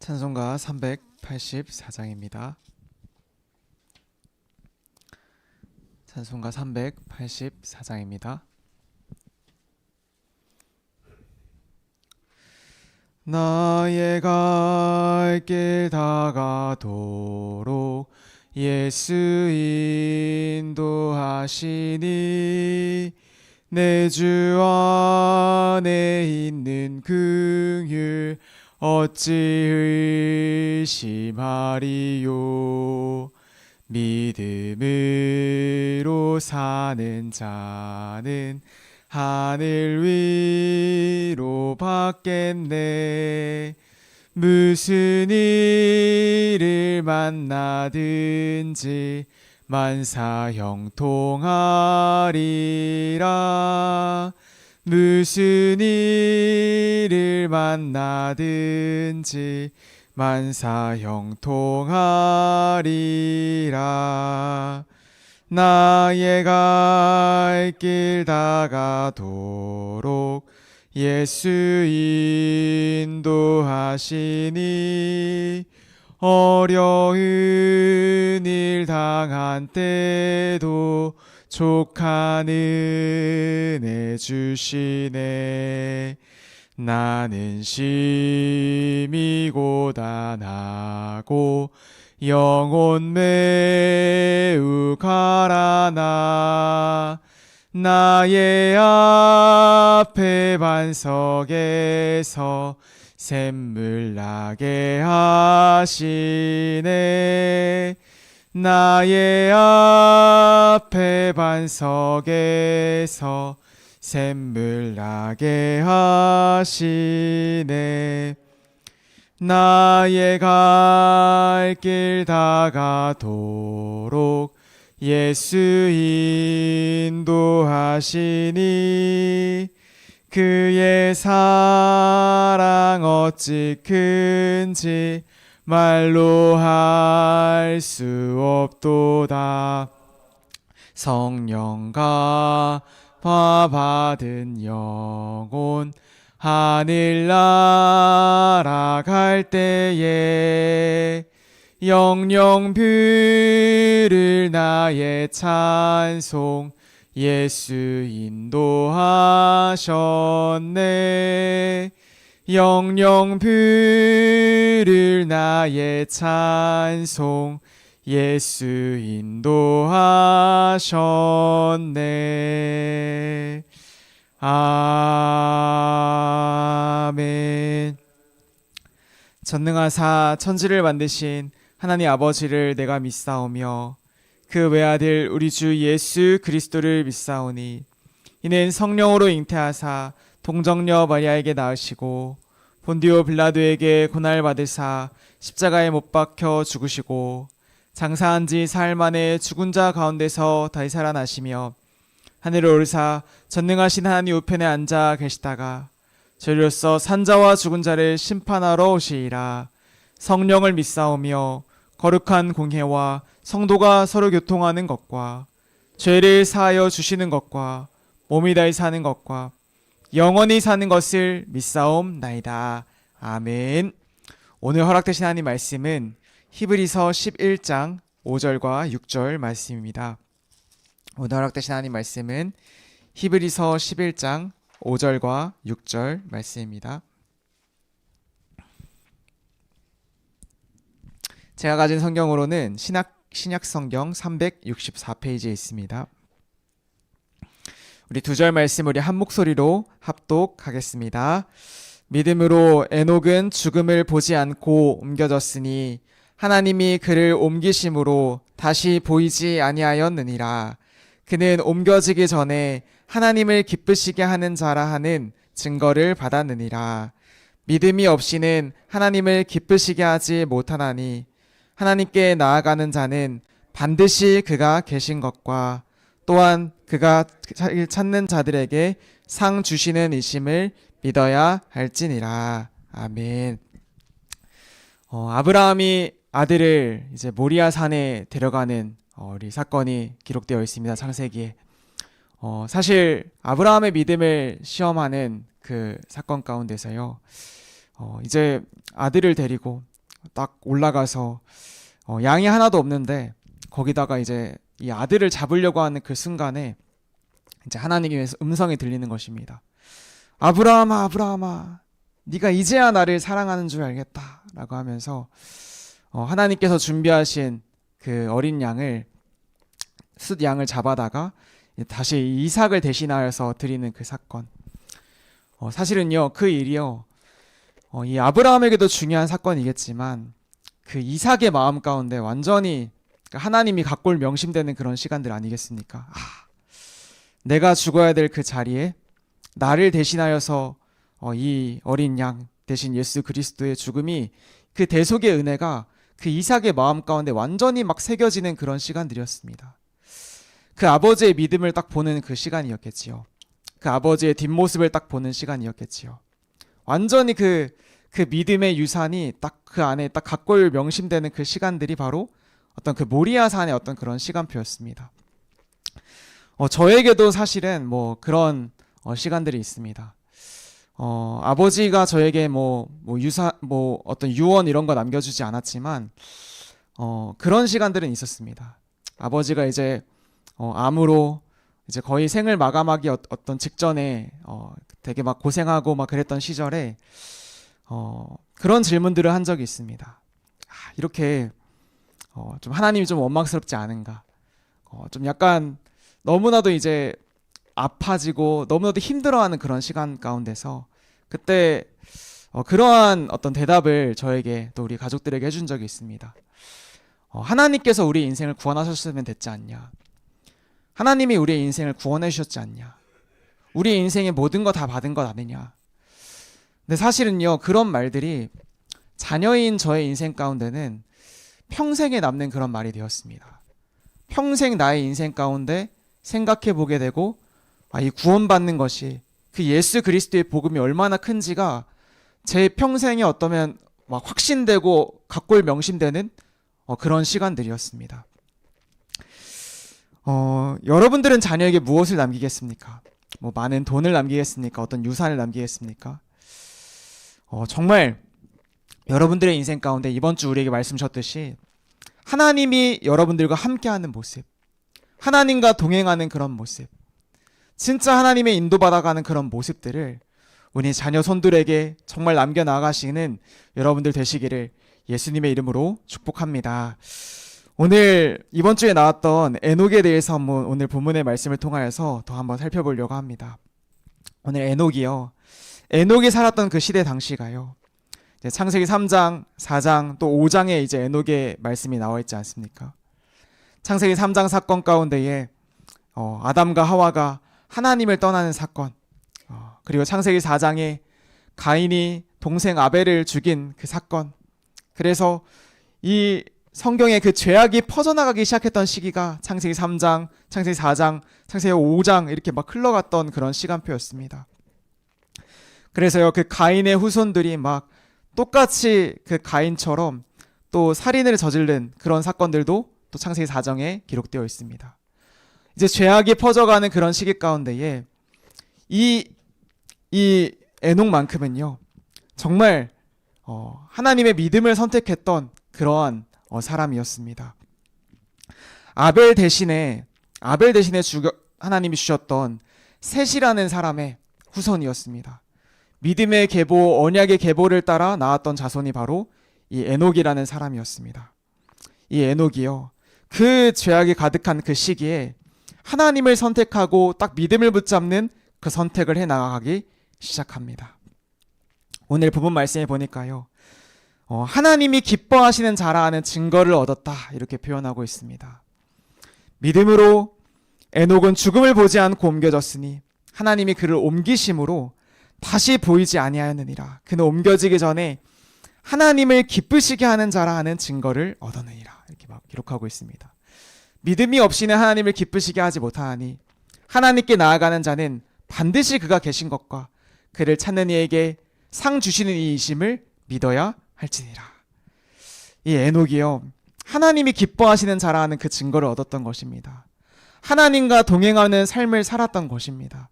찬송가 384장입니다. 찬송가 384장입니다. 나의 갈 길 다가도록 예수 인도하시니 내 주 안에 있는 긍휼 어찌 의심하리요. 믿음으로 사는 자는 하늘 위로 받겠네. 무슨 일을 만나든지 만사 형통하리라. 무슨 일을 만나든지 만사 형통하리라. 나의 갈 길 다가도록 예수 인도하시니 어려운 일 당한 때도 족한 은혜 주시네. 나는 심히 고단하고 영혼 매우 가라나 나의 앞에 반석에서 샘물 나게 하시네. 나의 앞에 반석에서 샘물 나게 하시네. 나의 갈 길 다가도록 예수 인도하시니 그의 사랑 어찌 큰지 말로 할 수 없도다. 성령과 받은 영혼 하늘 날아갈 때에 영영 부를 나의 찬송 예수 인도하셨네. 영영 부를 나의 찬송 예수 인도하셨네. 아멘. 전능하사 천지를 만드신 하나님 아버지를 내가 믿사오며 그 외아들 우리 주 예수 그리스도를 믿사오니 이는 성령으로 잉태하사 동정녀 마리아에게 낳으시고 본디오 빌라도에게 고난을 받으사 십자가에 못 박혀 죽으시고 장사한 지 사흘 만에 죽은 자 가운데서 다시 살아나시며 하늘에 오르사 전능하신 하나님 우편에 앉아 계시다가 저희로서 산자와 죽은 자를 심판하러 오시리라. 성령을 믿사오며 거룩한 공회와 성도가 서로 교통하는 것과 죄를 사하여 주시는 것과 몸이 다히 사는 것과 영원히 사는 것을 믿사옵나이다. 아멘. 오늘 허락되신 하나님 말씀은 히브리서 11장 5절과 6절 말씀입니다. 오늘 허락되신 하나님 말씀은 히브리서 11장 5절과 6절 말씀입니다. 제가 가진 성경으로는 신약 성경 364페이지에 있습니다. 우리 두 절 말씀 우리 한 목소리로 합독하겠습니다. 믿음으로 에녹은 죽음을 보지 않고 옮겨졌으니 하나님이 그를 옮기심으로 다시 보이지 아니하였느니라. 그는 옮겨지기 전에 하나님을 기쁘시게 하는 자라 하는 증거를 받았느니라. 믿음이 없이는 하나님을 기쁘시게 하지 못하나니 하나님께 나아가는 자는 반드시 그가 계신 것과 또한 그가 찾는 자들에게 상 주시는 이심을 믿어야 할지니라. 아멘. 아브라함이 아들을 이제 모리아 산에 데려가는 우리 사건이 기록되어 있습니다. 창세기에. 사실 아브라함의 믿음을 시험하는 그 사건 가운데서요. 이제 아들을 데리고 딱 올라가서 양이 하나도 없는데 거기다가 이제 이 아들을 잡으려고 하는 그 순간에 이제 하나님의 음성이 들리는 것입니다. 아브라함아, 아브라함아, 네가 이제야 나를 사랑하는 줄 알겠다라고 하면서 하나님께서 준비하신 그 어린 양을 숫 양을 잡아다가 다시 이삭을 대신하여서 드리는 그 사건. 사실은요 그 일이요 이 아브라함에게도 중요한 사건이겠지만 그 이삭의 마음 가운데 완전히 하나님이 각골 명심되는 그런 시간들 아니겠습니까? 내가 죽어야 될 그 자리에 나를 대신하여서 이 어린 양 대신 예수 그리스도의 죽음이 그 대속의 은혜가 그 이삭의 마음 가운데 완전히 막 새겨지는 그런 시간들이었습니다. 그 아버지의 믿음을 딱 보는 그 시간이었겠지요. 그 아버지의 뒷모습을 딱 보는 시간이었겠지요. 완전히 그 믿음의 유산이 딱 그 안에 딱 각골 명심되는 그 시간들이 바로 어떤 그 모리아 산의 어떤 그런 시간표였습니다. 저에게도 사실은 뭐 그런 시간들이 있습니다. 아버지가 저에게 뭐 어떤 유언 이런 거 남겨주지 않았지만 그런 시간들은 있었습니다. 아버지가 이제 암으로 이제 거의 생을 마감하기 어떤 직전에 되게 막 고생하고 막 그랬던 시절에 그런 질문들을 한 적이 있습니다. 이렇게 좀 하나님이 좀 원망스럽지 않은가? 좀 약간 너무나도 이제 아파지고 너무나도 힘들어하는 그런 시간 가운데서 그때 그러한 어떤 대답을 저에게 또 우리 가족들에게 해준 적이 있습니다. 하나님께서 우리 인생을 구원하셨으면 됐지 않냐? 하나님이 우리의 인생을 구원해 주셨지 않냐? 우리 인생의 모든 거 다 받은 것 아니냐? 근데 사실은요 그런 말들이 자녀인 저의 인생 가운데는 평생에 남는 그런 말이 되었습니다. 평생 나의 인생 가운데 생각해 보게 되고 이 구원받는 것이 그 예수 그리스도의 복음이 얼마나 큰지가 제 평생에 어떠면 막 확신되고 각골 명심되는 그런 시간들이었습니다. 여러분들은 자녀에게 무엇을 남기겠습니까? 뭐 많은 돈을 남기겠습니까? 어떤 유산을 남기겠습니까? 정말 여러분들의 인생 가운데 이번 주 우리에게 말씀 주셨듯이 하나님이 여러분들과 함께하는 모습, 하나님과 동행하는 그런 모습, 진짜 하나님의 인도받아가는 그런 모습들을 우리 자녀 손들에게 정말 남겨나가시는 여러분들 되시기를 예수님의 이름으로 축복합니다. 오늘 이번 주에 나왔던 에녹에 대해서 한번 오늘 본문의 말씀을 통하여서 더 한번 살펴보려고 합니다. 오늘 에녹이요. 에녹이 살았던 그 시대 당시가요. 창세기 3장, 4장 또 5장에 이제 에녹의 말씀이 나와 있지 않습니까? 창세기 3장 사건 가운데에 아담과 하와가 하나님을 떠나는 사건, 그리고 창세기 4장에 가인이 동생 아벨을 죽인 그 사건. 그래서 이 성경의 그 죄악이 퍼져나가기 시작했던 시기가 창세기 3장, 창세기 4장, 창세기 5장 이렇게 막 흘러갔던 그런 시간표였습니다. 그래서요 그 가인의 후손들이 막 똑같이 그 가인처럼 또 살인을 저지른 그런 사건들도 또 창세기 4장에 기록되어 있습니다. 이제 죄악이 퍼져가는 그런 시기 가운데에 이 에녹만큼은요 정말 하나님의 믿음을 선택했던 그러한 사람이었습니다. 아벨 대신에 하나님이 주셨던 셋이라는 사람의 후손이었습니다. 믿음의 계보, 언약의 계보를 따라 나왔던 자손이 바로 이 에녹이라는 사람이었습니다. 이 에녹이요 그 죄악이 가득한 그 시기에 하나님을 선택하고 딱 믿음을 붙잡는 그 선택을 해 나가기 시작합니다. 오늘 부분 말씀에 보니까요 하나님이 기뻐하시는 자라는 증거를 얻었다 이렇게 표현하고 있습니다. 믿음으로 에녹은 죽음을 보지 않고 옮겨졌으니 하나님이 그를 옮기심으로 다시 보이지 아니하였느니라. 그는 옮겨지기 전에 하나님을 기쁘시게 하는 자라 하는 증거를 얻었느니라. 이렇게 막 기록하고 있습니다. 믿음이 없이는 하나님을 기쁘시게 하지 못하니 하나님께 나아가는 자는 반드시 그가 계신 것과 그를 찾는 이에게 상 주시는 이이심을 믿어야 할지니라. 이 에녹이요 하나님이 기뻐하시는 자라 하는 그 증거를 얻었던 것입니다. 하나님과 동행하는 삶을 살았던 것입니다.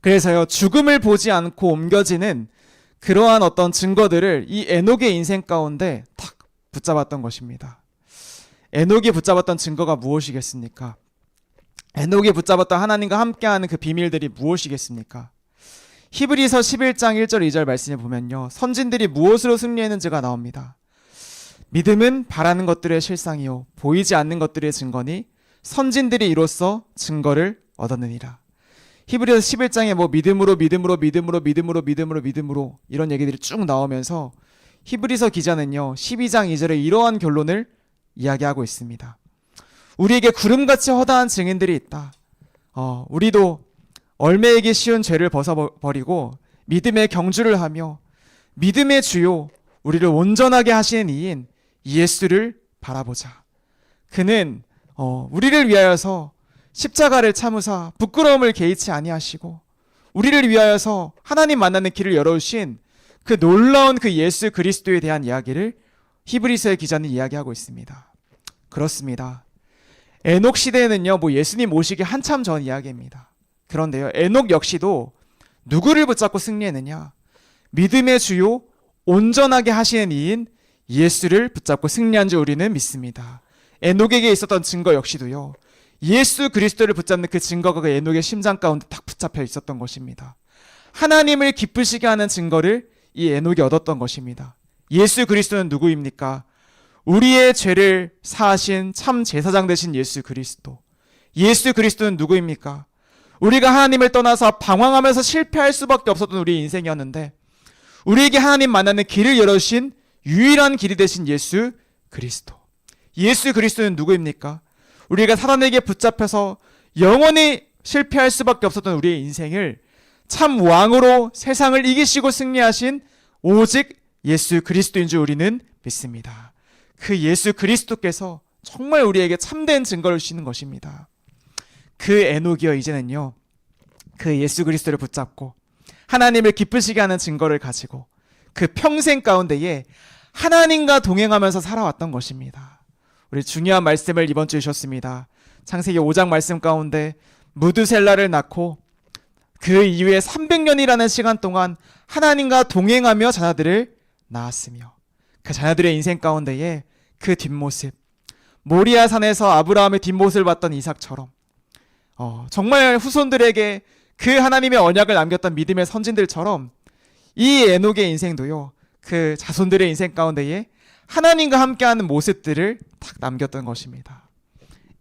그래서요 죽음을 보지 않고 옮겨지는 그러한 어떤 증거들을 이 에녹의 인생 가운데 탁 붙잡았던 것입니다. 에녹이 붙잡았던 증거가 무엇이겠습니까? 에녹이 붙잡았던 하나님과 함께하는 그 비밀들이 무엇이겠습니까? 히브리서 11장 1절 2절 말씀을 보면요, 선진들이 무엇으로 승리했는지가 나옵니다. 믿음은 바라는 것들의 실상이요 보이지 않는 것들의 증거니 선진들이 이로써 증거를 얻었느니라. 히브리서 11장에 뭐 믿음으로 이런 얘기들이 쭉 나오면서 히브리서 기자는요 12장 2절에 이러한 결론을 이야기하고 있습니다. 우리에게 구름같이 허다한 증인들이 있다. 우리도 얼매이기 쉬운 죄를 벗어버리고 믿음의 경주를 하며 믿음의 주요 우리를 온전하게 하시는 이인 예수를 바라보자. 그는 우리를 위하여서 십자가를 참으사 부끄러움을 개의치 아니하시고 우리를 위하여서 하나님 만나는 길을 열어주신 그 놀라운 그 예수 그리스도에 대한 이야기를 히브리서의 기자는 이야기하고 있습니다. 그렇습니다. 에녹 시대에는요 예수님 오시기 한참 전 이야기입니다. 그런데요 에녹 역시도 누구를 붙잡고 승리했느냐? 믿음의 주요 온전하게 하시는 이인 예수를 붙잡고 승리한 줄 우리는 믿습니다. 에녹에게 있었던 증거 역시도요 예수 그리스도를 붙잡는 그 증거가 그 에녹의 심장 가운데 딱 붙잡혀 있었던 것입니다. 하나님을 기쁘시게 하는 증거를 이 에녹이 얻었던 것입니다. 예수 그리스도는 누구입니까? 우리의 죄를 사하신 참 제사장 되신 예수 그리스도. 예수 그리스도는 누구입니까? 우리가 하나님을 떠나서 방황하면서 실패할 수밖에 없었던 우리의 인생이었는데 우리에게 하나님 만나는 길을 열어주신 유일한 길이 되신 예수 그리스도. 예수 그리스도는 누구입니까? 우리가 사단에게 붙잡혀서 영원히 실패할 수밖에 없었던 우리의 인생을 참 왕으로 세상을 이기시고 승리하신 오직 예수 그리스도인 줄 우리는 믿습니다. 그 예수 그리스도께서 정말 우리에게 참된 증거를 주시는 것입니다. 그 에녹이여 이제는요 그 예수 그리스도를 붙잡고 하나님을 기쁘시게 하는 증거를 가지고 그 평생 가운데에 하나님과 동행하면서 살아왔던 것입니다. 우리 중요한 말씀을 이번 주에 주셨습니다. 창세기 5장 말씀 가운데 무드셀라를 낳고 그 이후에 300년이라는 시간 동안 하나님과 동행하며 자녀들을 낳았으며 그 자녀들의 인생 가운데에 그 뒷모습 모리아 산에서 아브라함의 뒷모습을 봤던 이삭처럼 정말 후손들에게 그 하나님의 언약을 남겼던 믿음의 선진들처럼 이 에녹의 인생도요 그 자손들의 인생 가운데에 하나님과 함께하는 모습들을 딱 남겼던 것입니다.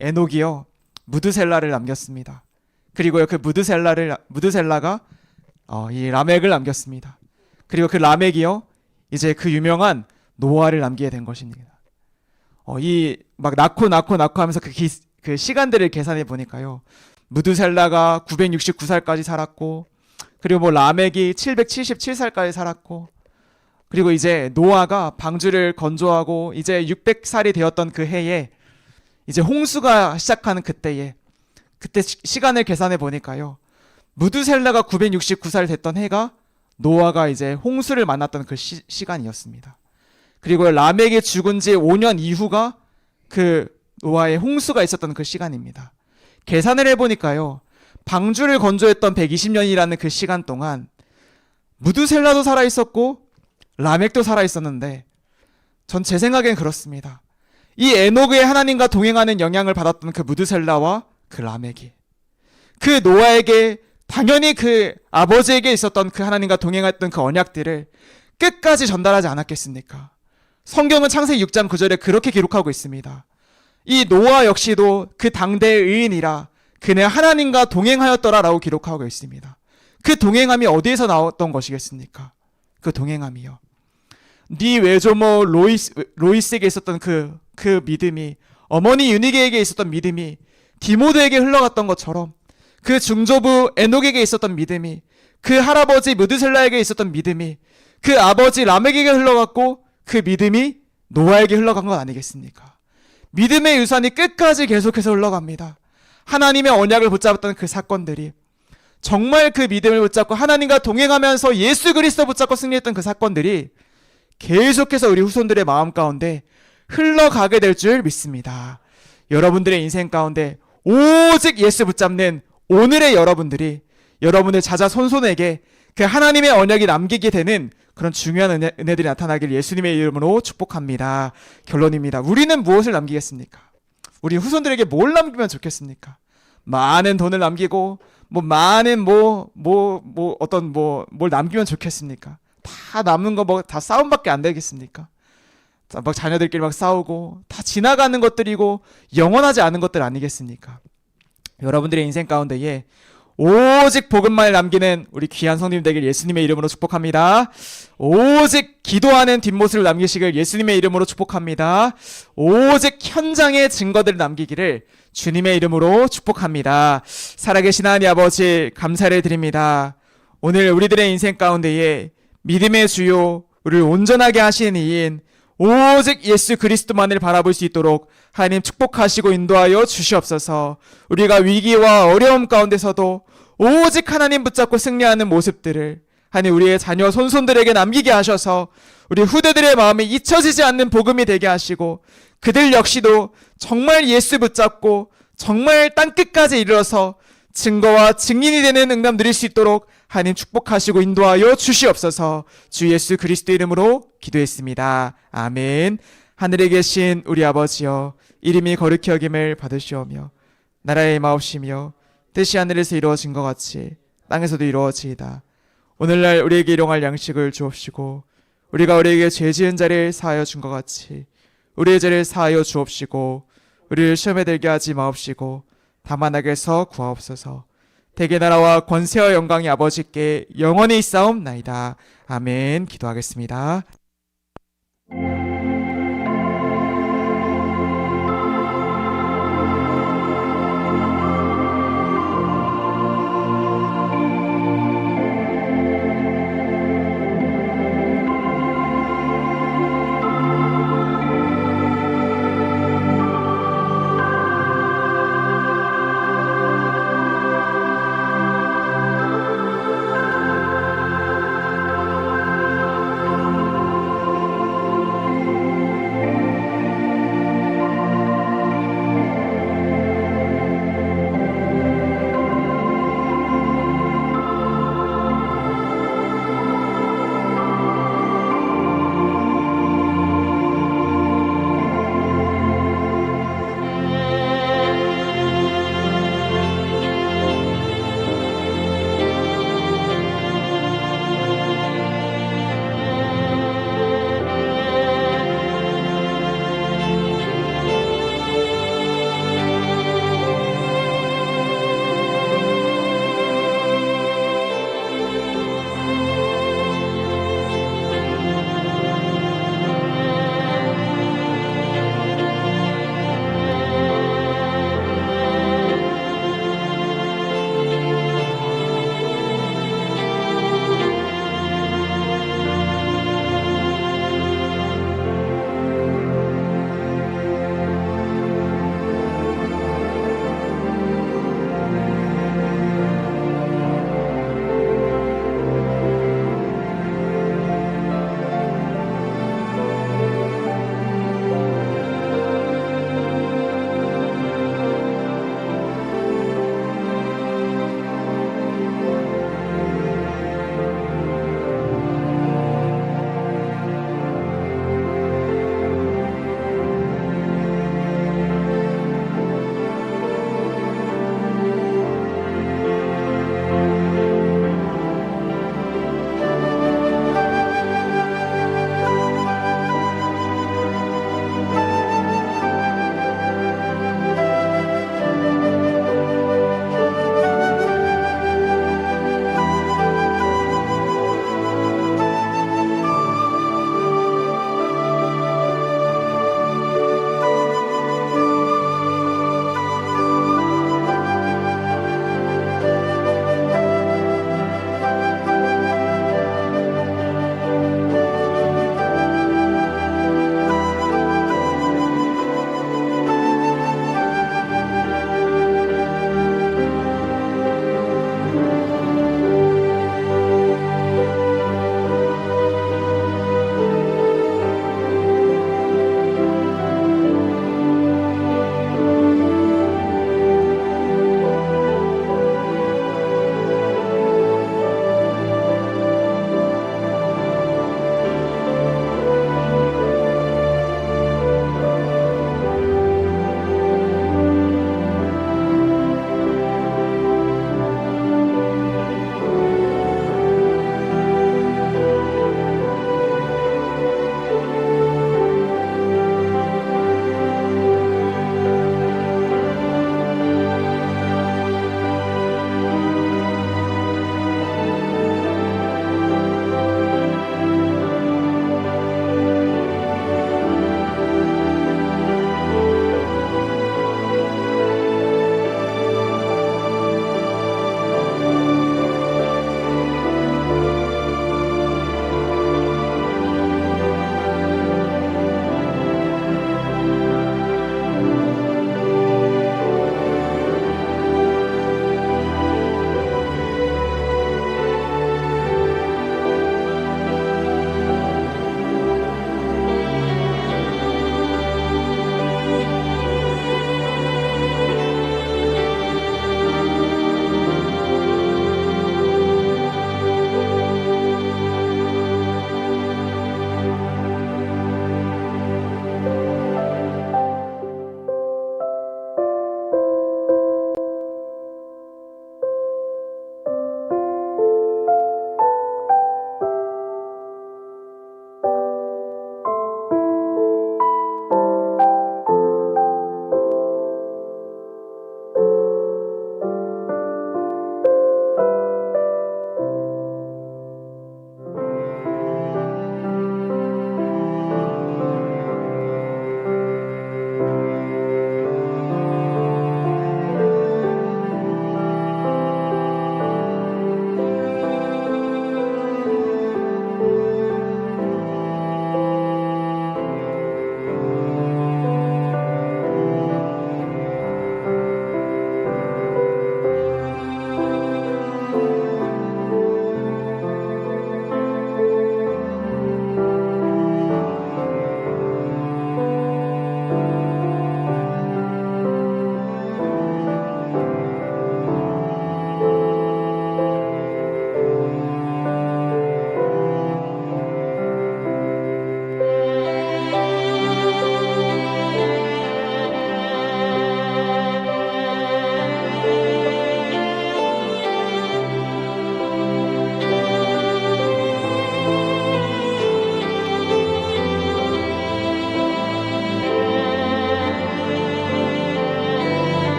에녹이요 무드셀라를 남겼습니다. 그리고요 그 무드셀라가 이 라멕을 남겼습니다. 그리고 그 라멕이요 이제 그 유명한 노아를 남기게 된 것입니다. 이 막 낳고 하면서 그 시간들을 계산해 보니까요 무드셀라가 969살까지 살았고 그리고 뭐 라멕이 777살까지 살았고 그리고 이제 노아가 방주를 건조하고 이제 600살이 되었던 그 해에 이제 홍수가 시작하는 그때 시간을 계산해 보니까요 무드셀라가 969살 됐던 해가 노아가 이제 홍수를 만났던 그 시간이었습니다. 그리고 라멕이 죽은 지 5년 이후가 그 노아의 홍수가 있었던 그 시간입니다. 계산을 해보니까요 방주를 건조했던 120년이라는 그 시간 동안 무드셀라도 살아있었고 라멕도 살아있었는데 전 제 생각엔 그렇습니다. 이 에녹의 하나님과 동행하는 영향을 받았던 그 무드셀라와 그 라멕이 그 노아에게 당연히 그 아버지에게 있었던 그 하나님과 동행했던 그 언약들을 끝까지 전달하지 않았겠습니까? 성경은 창세기 6장 9절에 그렇게 기록하고 있습니다. 이 노아 역시도 그 당대의 의인이라 그는 하나님과 동행하였더라라고 기록하고 있습니다. 그 동행함이 어디에서 나왔던 것이겠습니까? 그 동행함이요 네 외조모 로이스에게 있었던 그 믿음이 어머니 유니게에게 있었던 믿음이 디모데에게 흘러갔던 것처럼 그 중조부 에녹에게 있었던 믿음이 그 할아버지 무드셀라에게 있었던 믿음이 그 아버지 라멕에게 흘러갔고 그 믿음이 노아에게 흘러간 건 아니겠습니까? 믿음의 유산이 끝까지 계속해서 흘러갑니다. 하나님의 언약을 붙잡았던 그 사건들이 정말 그 믿음을 붙잡고 하나님과 동행하면서 예수 그리스도 붙잡고 승리했던 그 사건들이 계속해서 우리 후손들의 마음 가운데 흘러가게 될 줄 믿습니다. 여러분들의 인생 가운데 오직 예수 붙잡는 오늘의 여러분들이 여러분의 자자손손에게 그 하나님의 언약이 남기게 되는 그런 중요한 은혜들이 나타나길 예수님의 이름으로 축복합니다. 결론입니다. 우리는 무엇을 남기겠습니까? 우리 후손들에게 뭘 남기면 좋겠습니까? 많은 돈을 남기고 많은 뭘 남기면 좋겠습니까? 다 남는 거 다 싸움밖에 안 되겠습니까? 막 자녀들끼리 막 싸우고 다 지나가는 것들이고 영원하지 않은 것들 아니겠습니까? 여러분들의 인생 가운데에 오직 복음만을 남기는 우리 귀한 성도님 되길 예수님의 이름으로 축복합니다. 오직 기도하는 뒷모습을 남기시길 예수님의 이름으로 축복합니다. 오직 현장의 증거들을 남기기를 주님의 이름으로 축복합니다. 살아계신 하나님 아버지 감사를 드립니다. 오늘 우리들의 인생 가운데에 믿음의 주요 우리를 온전하게 하시는 이인 오직 예수 그리스도만을 바라볼 수 있도록 하나님 축복하시고 인도하여 주시옵소서. 우리가 위기와 어려움 가운데서도 오직 하나님 붙잡고 승리하는 모습들을 하나님 우리의 자녀 손손들에게 남기게 하셔서 우리 후대들의 마음이 잊혀지지 않는 복음이 되게 하시고 그들 역시도 정말 예수 붙잡고 정말 땅끝까지 이르러서 증거와 증인이 되는 응답 누릴 수 있도록 하나님 축복하시고 인도하여 주시옵소서. 주 예수 그리스도 이름으로 기도했습니다. 아멘. 하늘에 계신 우리 아버지여 이름이 거룩히 여김을 받으시오며 나라의 마옵시며 뜻이 하늘에서 이루어진 것 같이 땅에서도 이루어지이다. 오늘날 우리에게 일용할 양식을 주옵시고 우리가 우리에게 죄 지은 자를 사하여 준 것 같이 우리의 죄를 사하여 주옵시고 우리를 시험에 들게 하지 마옵시고 다만 악에서 구하옵소서. 대개 나라와 권세와 영광이 아버지께 영원히 있사옵나이다. 아멘. 기도하겠습니다.